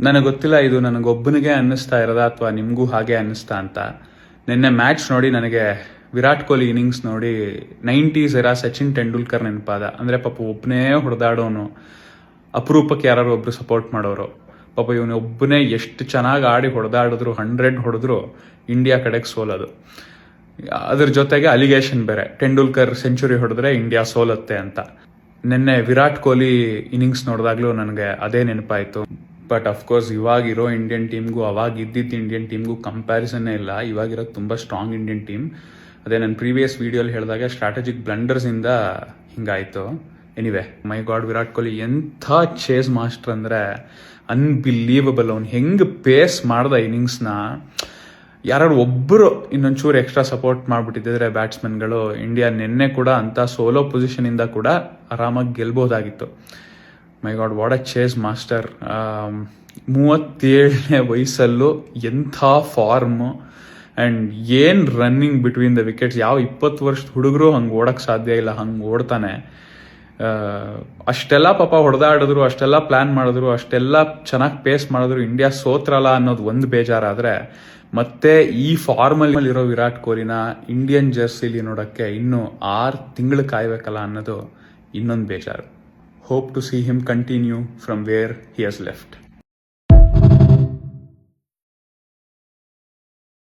ನನಗೆ ಗೊತ್ತಿಲ್ಲ ಇದು ನನಗೊಬ್ಬನಿಗೆ ಅನ್ನಿಸ್ತಾ ಇರೋದಾ ಅಥವಾ ನಿಮಗೂ ಹಾಗೆ ಅನ್ನಿಸ್ತಾ ಅಂತ. ನಿನ್ನೆ ಮ್ಯಾಚ್ ನೋಡಿ ನನಗೆ ವಿರಾಟ್ ಕೊಹ್ಲಿ ಇನ್ನಿಂಗ್ಸ್ ನೋಡಿ 90s ಎರಾ ಸಚಿನ್ ತೆಂಡೂಲ್ಕರ್ ನೆನಪಾದ. ಅಂದರೆ ಪಾಪ ಒಬ್ಬನೇ ಹೊಡೆದಾಡೋನು, ಅಪರೂಪಕ್ಕೆ ಯಾರು ಒಬ್ರು ಸಪೋರ್ಟ್ ಮಾಡೋರು. ಪಾಪ ಇವನು ಒಬ್ಬನೇ ಎಷ್ಟು ಚೆನ್ನಾಗಿ ಆಡಿ ಹೊಡೆದಾಡಿದ್ರು, 100 ಹೊಡೆದ್ರು ಇಂಡಿಯಾ ಕಡೆಗೆ ಸೋಲೋದು. ಅದ್ರ ಜೊತೆಗೆ ಅಲಿಗೇಷನ್ ಬೇರೆ, ತೆಂಡೂಲ್ಕರ್ ಸೆಂಚುರಿ ಹೊಡೆದ್ರೆ ಇಂಡಿಯಾ ಸೋಲುತ್ತೆ ಅಂತ. ನಿನ್ನೆ ವಿರಾಟ್ ಕೊಹ್ಲಿ ಇನ್ನಿಂಗ್ಸ್ ನೋಡಿದಾಗ್ಲೂ ನನಗೆ ಅದೇ ನೆನಪಾಯಿತು. ಬಟ್ ಅಫ್ಕೋರ್ಸ್ ಇವಾಗಿರೋ ಇಂಡಿಯನ್ ಟೀಮ್ಗೂ ಅವಾಗ ಇದ್ದಿದ್ದ ಇಂಡಿಯನ್ ಟೀಮ್ಗೂ ಕಂಪ್ಯಾರಿಸನ್ನೇ ಇಲ್ಲ. ಇವಾಗಿರೋದು ತುಂಬ ಸ್ಟ್ರಾಂಗ್ ಇಂಡಿಯನ್ ಟೀಮ್. ಅದೇ ನನ್ನ ಪ್ರೀವಿಯಸ್ ವೀಡಿಯೋಲಿ ಹೇಳಿದಾಗ ಸ್ಟ್ರಾಟಜಿಕ್ ಬ್ಲಂಡರ್ಸಿಂದ ಹಿಂಗಾಯಿತು. ಎನಿವೆ, ಮೈ ಗಾಡ್, ವಿರಾಟ್ ಕೊಹ್ಲಿ ಎಂಥ ಚೇಸ್ ಮಾಸ್ಟರ್ ಅಂದರೆ ಅನ್ಬಿಲೀವಬಲ್. ಅವ್ನು ಹೆಂಗೆ ಪೇಸ್ ಮಾಡ್ದ ಇನ್ನಿಂಗ್ಸ್ನ. ಯಾರು ಒಬ್ಬರು ಇನ್ನೊಂಚೂರು ಎಕ್ಸ್ಟ್ರಾ ಸಪೋರ್ಟ್ ಮಾಡಿಬಿಟ್ಟಿದ್ರೆ ಬ್ಯಾಟ್ಸ್ಮನ್ಗಳು, ಇಂಡಿಯಾ ನಿನ್ನೆ ಕೂಡ ಅಂಥ ಸೋಲೋ ಪೊಸಿಷನಿಂದ ಕೂಡ ಆರಾಮಾಗಿ ಗೆಲ್ಬೋದಾಗಿತ್ತು. My god, what a chase master. 37ನೇ ವಯಸ್ಸಲ್ಲೂ ಎಂಥ ಫಾರ್ಮು ಆ್ಯಂಡ್ ಏನು ರನ್ನಿಂಗ್ ಬಿಟ್ವೀನ್ ದ ವಿಕೆಟ್ಸ್. ಯಾವ 20 ವರ್ಷದ ಹುಡುಗರು ಹಂಗೆ ಓಡೋಕ್ಕೆ ಸಾಧ್ಯ ಇಲ್ಲ, ಹಂಗೆ ಓಡ್ತಾನೆ. ಅಷ್ಟೆಲ್ಲ ಪಾಪ ಹೊಡೆದಾಡಿದ್ರು, ಅಷ್ಟೆಲ್ಲ ಪ್ಲ್ಯಾನ್ ಮಾಡಿದ್ರು, ಅಷ್ಟೆಲ್ಲ ಚೆನ್ನಾಗಿ ಪೇಸ್ ಮಾಡಿದ್ರು, ಇಂಡಿಯಾ ಸೋತ್ರಲ್ಲ ಅನ್ನೋದು ಒಂದು ಬೇಜಾರಾದರೆ, ಮತ್ತೆ ಈ ಫಾರ್ಮಲ್ಲಿ ಇರೋ ವಿರಾಟ್ ಕೊಹ್ಲಿನ ಇಂಡಿಯನ್ ಜರ್ಸಿಲಿ ನೋಡೋಕ್ಕೆ ಇನ್ನೂ 6 ತಿಂಗಳು ಕಾಯಬೇಕಲ್ಲ ಅನ್ನೋದು ಇನ್ನೊಂದು ಬೇಜಾರು. Hope to see him continue from where he has left.